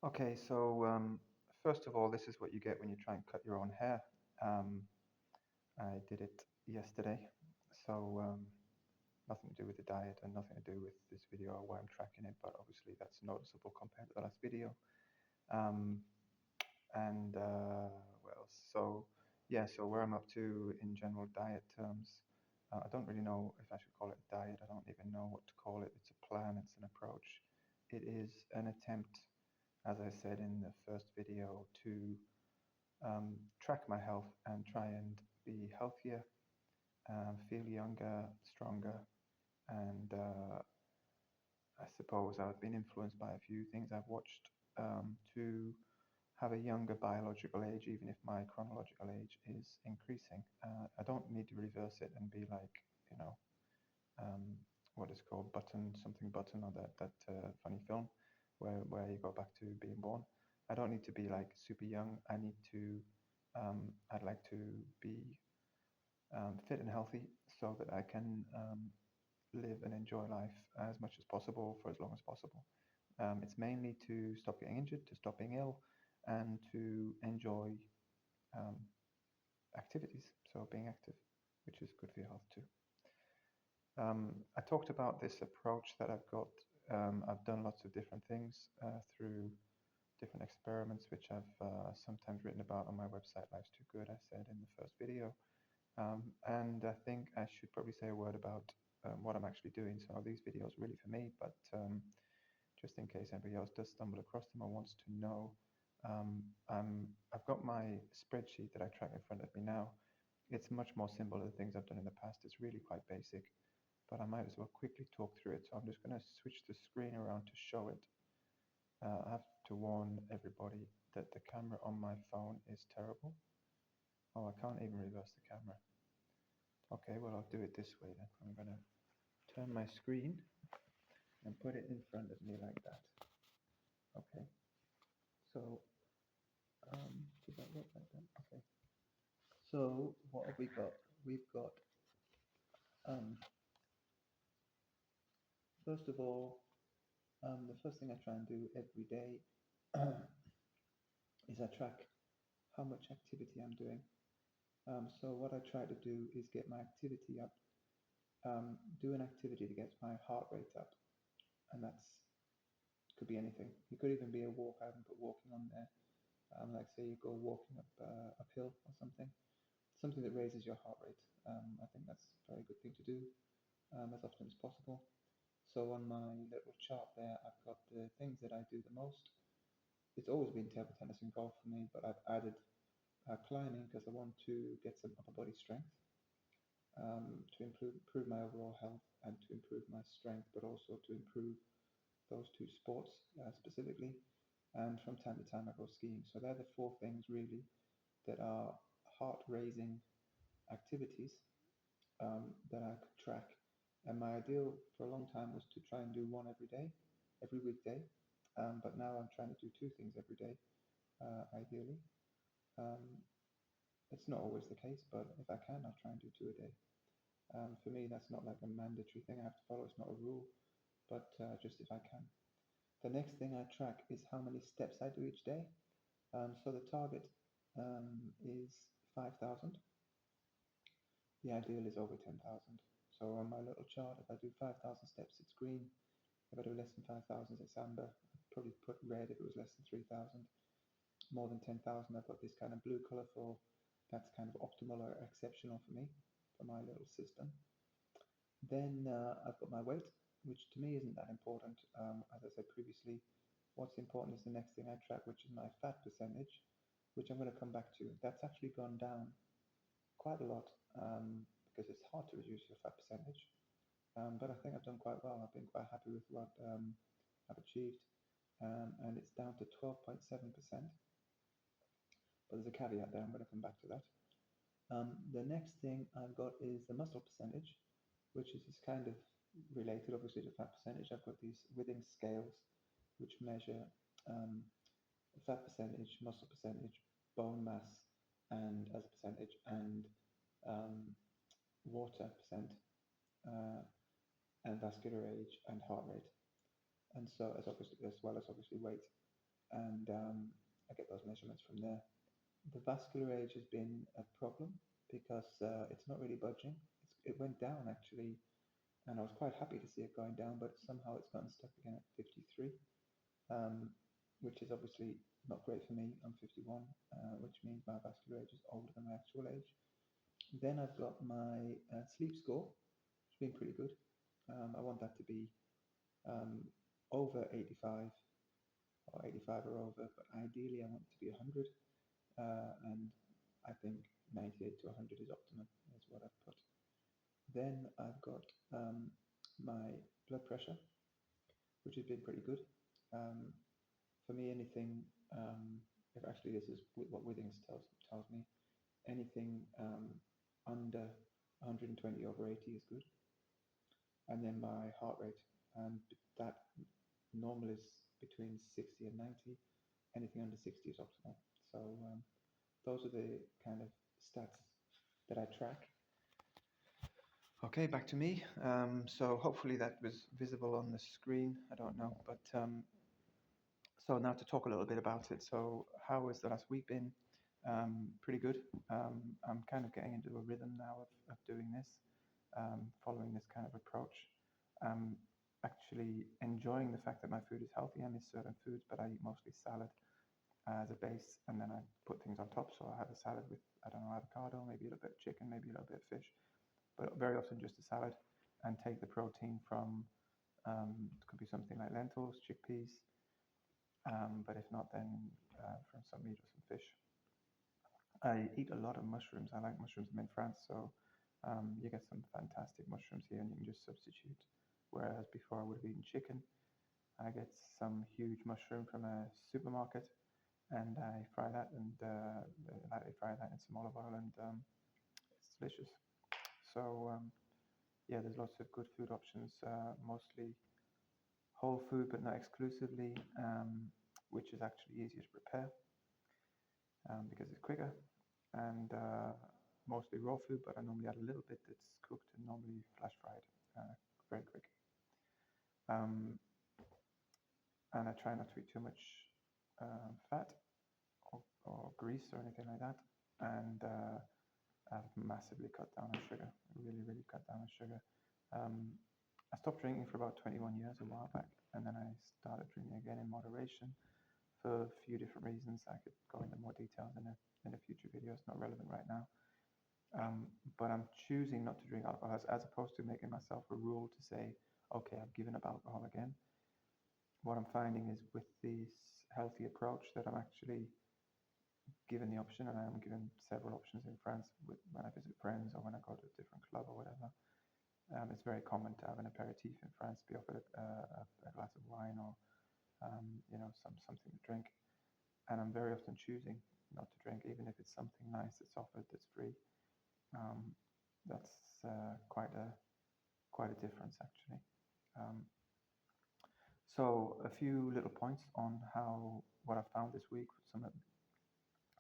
Okay, so first of all, this is what you get when you try and cut your own hair. Um, I did it yesterday, so nothing to do with the diet and nothing to do with this video or why I'm tracking it, but obviously that's noticeable compared to the last video. Um, and what else? So yeah, so where I'm up to in general diet terms, I don't really know if I should call it a diet. I don't even know what to call it. It's a plan. It's an approach. It is an attempt, as I said in the first video, to track my health and try and be healthier, feel younger, stronger, and I suppose I've been influenced by a few things I've watched to have a younger biological age, even if my chronological age is increasing. I don't need to reverse it and be like, you know, um, what is called Button, something Button, or that funny film where you go back to being born. I don't need to be like super young. I need to, I'd like to be fit and healthy so that I can live and enjoy life as much as possible for as long as possible. It's mainly to stop getting injured, to stop being ill, and to enjoy um, activities. So being active, which is good for your health too. I talked about this approach that I've got. I've done lots of different things through different experiments, which I've sometimes written about on my website, Life's Too Good, I said in the first video. And I think I should probably say a word about what I'm actually doing. So these videos are really for me, but just in case anybody else does stumble across them or wants to know, I've got my spreadsheet that I track in front of me now. It's much more simple than the things I've done in the past. It's really quite basic, but I might as well quickly talk through it. So I'm just going to switch the screen around to show it. I have to warn everybody that the camera on my phone is terrible. Oh, I can't even reverse the camera. Okay, well, I'll do it this way then. I'm going to turn my screen and put it in front of me like that. Okay, so did that work like that? Okay. So what have we got? We've got, um, first of all, the first thing I try and do every day is I track how much activity I'm doing. So what I try to do is get my activity up, do an activity that gets my heart rate up, and that's could be anything. It could even be a walk. I haven't put walking on there. Like say you go walking up uphill or something that raises your heart rate. I think that's a very good thing to do as often as possible. So on my little chart there, I've got the things that I do the most. It's always been table tennis and golf for me, but I've added climbing because I want to get some upper body strength to improve my overall health and to improve my strength, but also to improve those two sports specifically. And from time to time, I go skiing. So they're the four things really that are heart raising activities that I could track. And my ideal for a long time was to try and do one every day, every weekday. But now I'm trying to do two things every day, ideally. Um, it's not always the case, but if I can, I'll try and do two a day. For me, that's not like a mandatory thing I have to follow. It's not a rule, but just if I can. The next thing I track is how many steps I do each day. So the target is 5,000. The ideal is over 10,000. So on my little chart, if I do 5,000 steps, it's green. If I do less than 5,000, it's amber. I'd probably put red if it was less than 3,000. More than 10,000, I've got this kind of blue color for that's kind of optimal or exceptional for me, for my little system. Then I've got my weight, which to me isn't that important. As I said previously, what's important is the next thing I track, which is my fat percentage, which I'm going to come back to. That's actually gone down quite a lot because it's hard to reduce your fat percentage. But I think I've done quite well. I've been quite happy with what I've achieved. And it's down to 12.7%. But there's a caveat there. I'm going to come back to that. The next thing I've got is the muscle percentage, which is kind of related, obviously, to fat percentage. I've got these Withings scales, which measure fat percentage, muscle percentage, bone mass, and as a percentage, and water percent, uh, and vascular age and heart rate, and so as well as obviously weight. and I get those measurements from there. The vascular age has been a problem because it's not really budging. It went down actually, and I was quite happy to see it going down, but somehow it's gotten stuck again at 53, um, which is obviously not great for me. I'm 51, which means my vascular age is older than my actual age. Then I've got my sleep score, which has been pretty good. I want that to be um, over 85 or 85 or over, but ideally I want it to be 100, and I think 98 to 100 is optimum, is what I've put. Then I've got my blood pressure, which has been pretty good. For me, anything, if actually this is what Withings tells me, anything under 120 over 80 is good. And then my heart rate, and that normal is between 60 and 90. Anything under 60 is optimal. So those are the kind of stats that I track. Okay, back to me. So hopefully that was visible on the screen. I don't know, but so now to talk a little bit about it. So how has the last week been? Pretty good. I'm kind of getting into a rhythm now of doing this, following this kind of approach. Actually enjoying the fact that my food is healthy. I miss certain foods, but I eat mostly salad as a base, and then I put things on top. So I have a salad with, I don't know, avocado, maybe a little bit of chicken, maybe a little bit of fish, but very often just a salad, and take the protein from, it could be something like lentils, chickpeas, but if not, then from some meat or some fish. I eat a lot of mushrooms. I like mushrooms. I'm in France, so you get some fantastic mushrooms here, and you can just substitute. Whereas before I would have eaten chicken, I get some huge mushroom from a supermarket, and I fry that, and lightly fry that in some olive oil, and it's delicious. So yeah, there's lots of good food options, mostly whole food, but not exclusively, which is actually easier to prepare because it's quicker, and mostly raw food, but I normally add a little bit that's cooked and normally flash fried, very quick. And I try not to eat too much fat or grease or anything like that. And I've massively cut down on sugar, really, really cut down on sugar. I stopped drinking for about 21 years a while back, and then I started drinking again in moderation for a few different reasons. I could go into more details in a future video. It's not relevant right now. But I'm choosing not to drink alcohol as opposed to making myself a rule to say, okay, I've given up alcohol again. What I'm finding is with this healthy approach that I'm actually given the option, and I am given several options in France when I visit friends or when I go to a different club or whatever. It's very common to have an aperitif in France, be offered a glass of wine or something to drink, and I'm very often choosing not to drink, even if it's something nice that's offered that's free. That's quite a difference actually. So a few little points on what I found this week,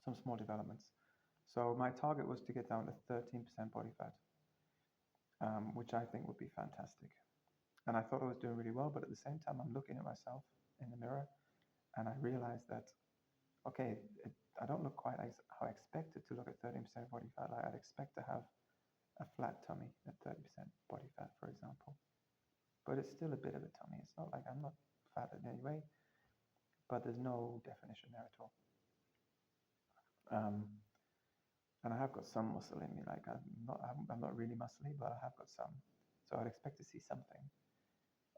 some small developments. So my target was to get down to 13% body fat, which I think would be fantastic. And I thought I was doing really well, but at the same time, I'm looking at myself in the mirror, and I realized that, okay, I don't look quite how I expected to look at 13% body fat. Like I'd expect to have a flat tummy at 30% body fat, for example. But it's still a bit of a tummy. It's not like I'm not fat in any way, but there's no definition there at all. And I have got some muscle in me. Like I'm not really muscly, but I have got some. So I'd expect to see something.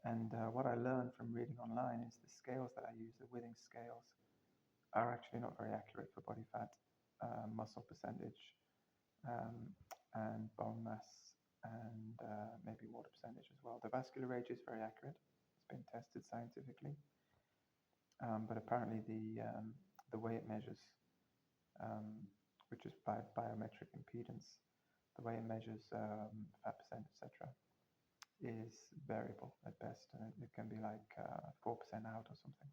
And what I learned from reading online is the scales that I use, the Withings scales, are actually not very accurate for body fat, muscle percentage, and bone mass, and maybe water percentage as well. The Vascular Age is very accurate. It's been tested scientifically, but apparently the way it measures, which is by biometric impedance, the way it measures fat percent, etc., is variable at best, and it can be like 4% out or something.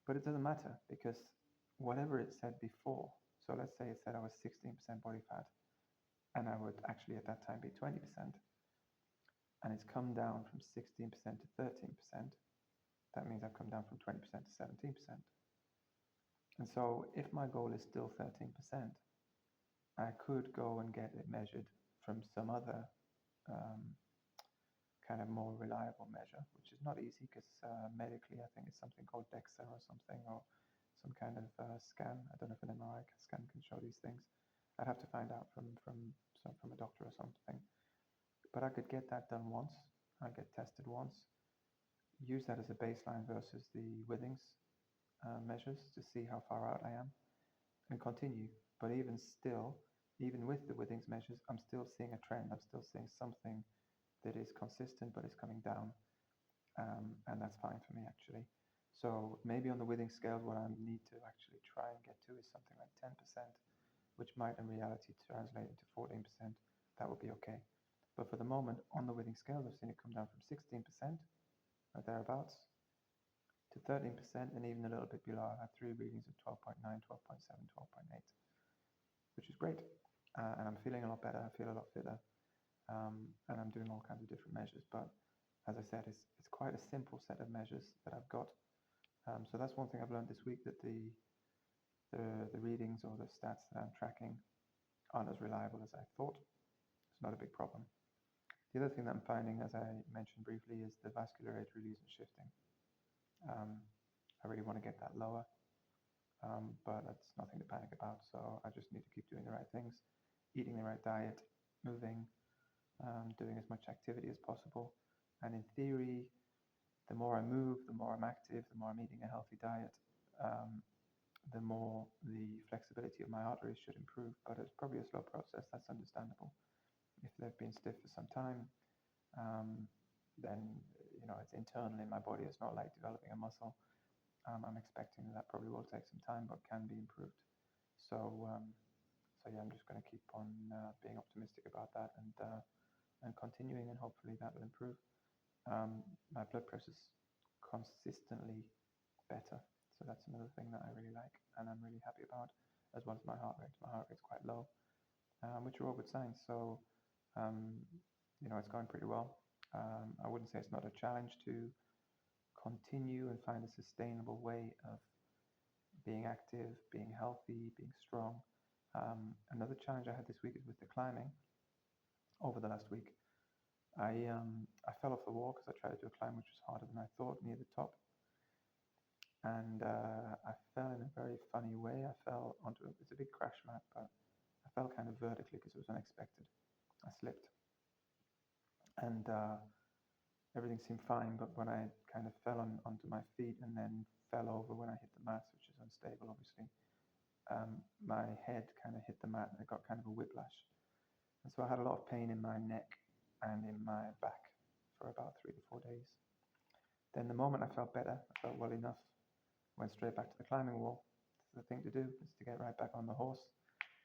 But it doesn't matter because whatever it said before, so let's say it said I was 16% body fat, and I would actually at that time be 20%, and it's come down from 16% to 13%, that means I've come down from 20% to 17%. And so if my goal is still 13%, I could go and get it measured from some other um, kind of more reliable measure, which is not easy because medically I think it's something called DEXA or something, or some kind of scan. I don't know if an MRI scan can show these things. I'd have to find out from a doctor or something. But I could get that done once. I get tested once, use that as a baseline versus the Withings measures to see how far out I am, and continue. But even still, even with the Withings measures, I'm still seeing a trend. I'm still seeing something that is consistent but is coming down, and that's fine for me actually. So maybe on the Withings scales, what I need to actually try and get to is something like 10%, which might in reality translate into 14%. That would be okay. But for the moment, on the Withings scales, I've seen it come down from 16% or thereabouts to 13%, and even a little bit below. I've had 3 readings of 12.9, 12.7, 12.8, which is great. And I'm feeling a lot better. I feel a lot fitter. And I'm doing all kinds of different measures. But as I said, it's quite a simple set of measures that I've got. So that's one thing I've learned this week, that the readings or the stats that I'm tracking aren't as reliable as I thought. It's not a big problem. The other thing that I'm finding, as I mentioned briefly, is the vascular age really isn't shifting. I really want to get that lower, but that's nothing to panic about. So I just need to keep doing the right things, eating the right diet, moving, doing as much activity as possible. And in theory, the more I move, the more I'm active, the more I'm eating a healthy diet, the more the flexibility of my arteries should improve. But it's probably a slow process. That's understandable. If they've been stiff for some time, then it's internal in my body. It's not like developing a muscle. I'm expecting that probably will take some time, but can be improved. So yeah, I'm just going to keep on being optimistic about that and continuing, and hopefully that will improve. My blood pressure is consistently better, so that's another thing that I really like and I'm really happy about, as well as my heart rate. My heart rate's quite low, which are all good signs. So it's going pretty well. I wouldn't say it's not a challenge to continue and find a sustainable way of being active, being healthy, being strong. Another challenge I had this week is with the climbing. Over the last week, I fell off the wall because I tried to do a climb which was harder than I thought, near the top. And I fell in a very funny way. I fell onto it's a big crash mat, but I fell kind of vertically because it was unexpected. I slipped. And everything seemed fine, but when I kind of fell onto my feet and then fell over when I hit the mat, which is unstable obviously, my head kind of hit the mat and I got kind of a whiplash. And so I had a lot of pain in my neck and in my back for about 3 to 4 days. Then the moment I felt better, I felt well enough, went straight back to the climbing wall. The thing to do is to get right back on the horse.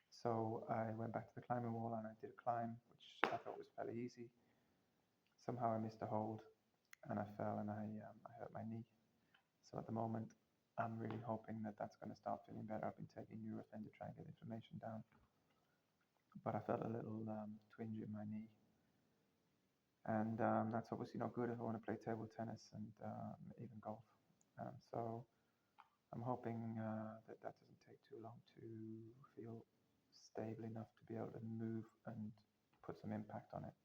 So I went back to the climbing wall and I did a climb, which I thought was fairly easy. Somehow I missed a hold and I fell and I hurt my knee. So at the moment, I'm really hoping that that's going to start feeling better. I've been taking Nurofen to try and get inflammation down, but I felt a little twinge in my knee. And that's obviously not good if I want to play table tennis and even golf. So I'm hoping that doesn't take too long to feel stable enough to be able to move and put some impact on it.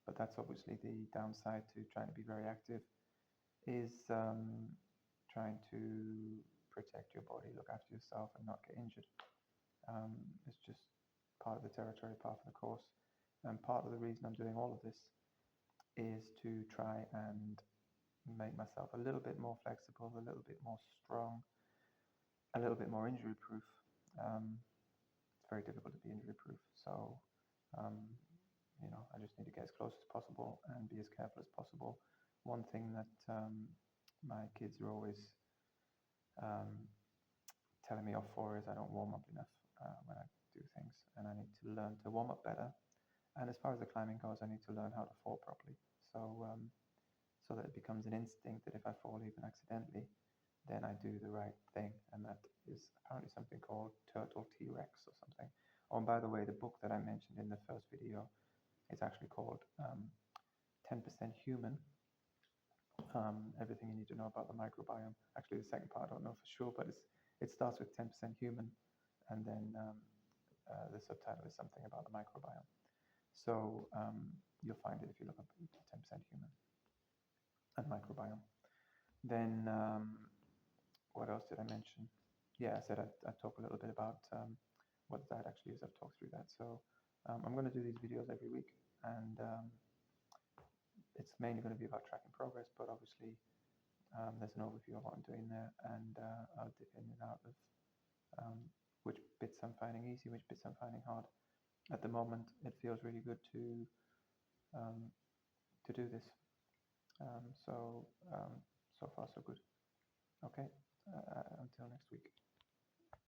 But that's obviously the downside to trying to be very active, is trying to protect your body, look after yourself and not get injured. It's just part of the territory, part of the course. And part of the reason I'm doing all of this is to try and make myself a little bit more flexible, a little bit more strong, a little bit more injury proof. It's very difficult to be injury proof. So, I just need to get as close as possible and be as careful as possible. One thing that my kids are always telling me off for is I don't warm up enough when I do things, and I need to learn to warm up better. And as far as the climbing goes, I need to learn how to fall properly. So that it becomes an instinct that if I fall even accidentally, then I do the right thing. And that is apparently something called turtle T-Rex or something. Oh, and by the way, the book that I mentioned in the first video is actually called 10% Human. Everything you need to know about the microbiome. Actually, the second part I don't know for sure, but It starts with 10% human, and then the subtitle is something about the microbiome. So you'll find it if you look up 10% human and microbiome. Then what else did I mention? Yeah, I said I'd talk a little bit about what the diet actually is. I've talked through that. So I'm going to do these videos every week, and it's mainly going to be about tracking progress, but obviously there's an overview of what I'm doing there, and I'll dip in and out of which bits I'm finding easy, which bits I'm finding hard. At the moment, it feels really good to do this. So far so good. Okay, until next week.